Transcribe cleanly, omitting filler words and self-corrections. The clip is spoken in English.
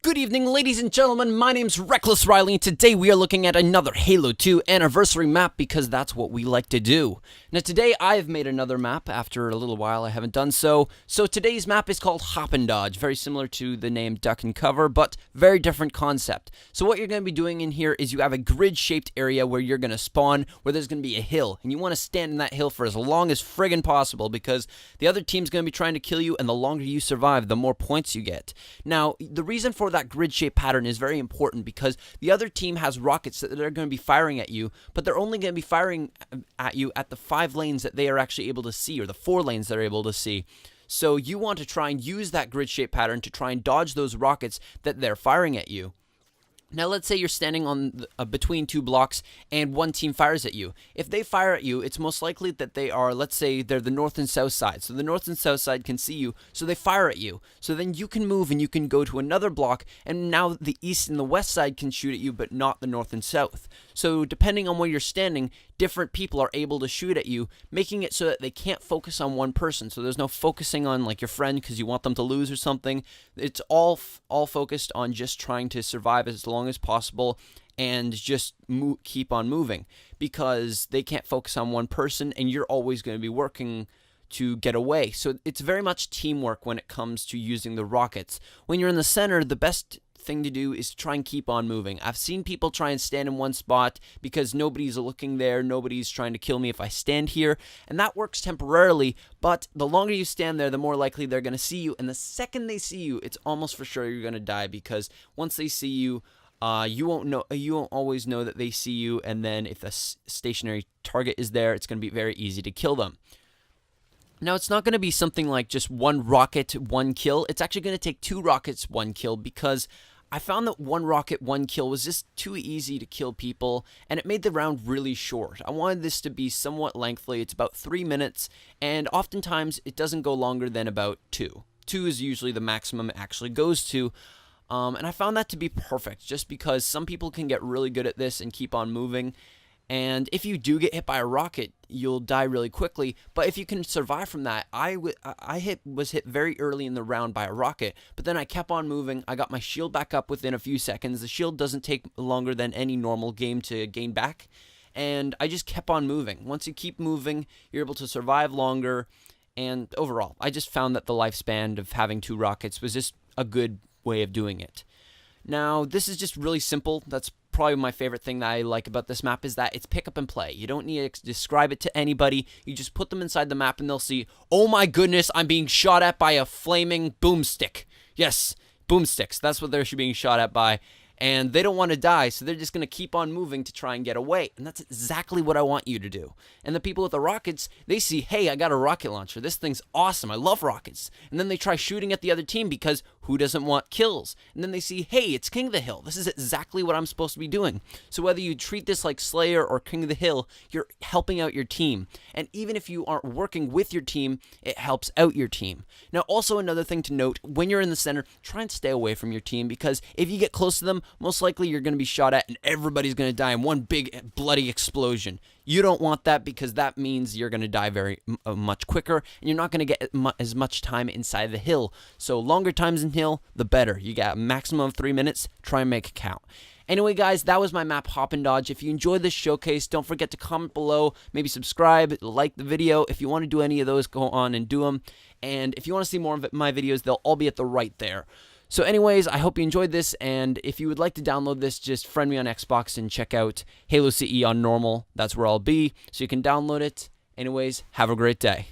Good evening, ladies and gentlemen. My name's Reckless Riley, and today we are looking at another Halo 2 anniversary map because that's what we like to do. Now, today I've made another map after a little while I haven't done so. So today's map is called Hop and Dodge, very similar to the name Duck and Cover, but very different concept. So what you're going to be doing in here is you have a grid-shaped area where you're going to spawn, where there's going to be a hill, and you want to stand in that hill for as long as friggin' possible because the other team's going to be trying to kill you, and the longer you survive, the more points you get. Now, the reason for that grid shape pattern is very important because the other team has rockets that they're going to be firing at you, but they're only going to be firing at you at the 5 lanes that they are actually able to see, or the 4 lanes they're able to see. So you want to try and use that grid shape pattern to try and dodge those rockets that they're firing at you. Now, let's say you're standing on between 2 blocks and one team fires at you. If they fire at you, it's most likely that they are, let's say, they're the north and south side. So the north and south side can see you, so they fire at you. So then you can move and you can go to another block, and now the east and the west side can shoot at you, but not the north and south. So depending on where you're standing, different people are able to shoot at you, making it so that they can't focus on one person. So there's no focusing on like your friend because you want them to lose or something. It's all focused on just trying to survive as long as possible and just keep on moving because they can't focus on one person and you're always going to be working to get away. So it's very much teamwork when it comes to using the rockets. When you're in the center, the best thing to do is to try and keep on moving. I've seen people try and stand in one spot because nobody's looking there, nobody's trying to kill me if I stand here, and that works temporarily, but the longer you stand there, the more likely they're going to see you, and the second they see you, it's almost for sure you're going to die because once they see you, you won't always know that they see you, and then if the stationary target is there, it's going to be very easy to kill them. Now, it's not going to be something like just 1 rocket, 1 kill. It's actually going to take 2 rockets, 1 kill, because I found that 1 rocket, 1 kill was just too easy to kill people, and it made the round really short. I wanted this to be somewhat lengthy. It's about 3 minutes, and oftentimes it doesn't go longer than about 2. 2 is usually the maximum it actually goes to. And I found that to be perfect, just because some people can get really good at this and keep on moving. And if you do get hit by a rocket, you'll die really quickly. But if you can survive from that, I was hit very early in the round by a rocket. But then I kept on moving. I got my shield back up within a few seconds. The shield doesn't take longer than any normal game to gain back. And I just kept on moving. Once you keep moving, you're able to survive longer. And overall, I just found that the lifespan of having 2 rockets was just a good way of doing it. Now, this is just really simple. That's probably my favorite thing that I like about this map is that it's pick up and play. You don't need to describe it to anybody. You just put them inside the map and they'll see, oh my goodness, I'm being shot at by a flaming boomstick. Yes, boomsticks. That's what they're being shot at by. And they don't want to die, so they're just going to keep on moving to try and get away. And that's exactly what I want you to do. And the people with the rockets, they see, hey, I got a rocket launcher. This thing's awesome. I love rockets. And then they try shooting at the other team because who doesn't want kills? And then they see, hey, it's King of the Hill. This is exactly what I'm supposed to be doing. So whether you treat this like Slayer or King of the Hill, you're helping out your team. And even if you aren't working with your team, it helps out your team. Now, also another thing to note, when you're in the center, try and stay away from your team because if you get close to them, most likely you're going to be shot at and everybody's going to die in one big bloody explosion. You don't want that because that means you're going to die very much quicker and you're not going to get as much time inside the hill. So longer times in hill, the better. You got a maximum of 3 minutes. Try and make it count. Anyway, guys, that was my map Hop and Dodge. If you enjoyed this showcase, don't forget to comment below, maybe subscribe, like the video. If you want to do any of those, go on and do them. And if you want to see more of my videos, they'll all be at the right there. So anyways, I hope you enjoyed this, and if you would like to download this, just friend me on Xbox and check out Halo CE on normal. That's where I'll be, so you can download it. Anyways, have a great day.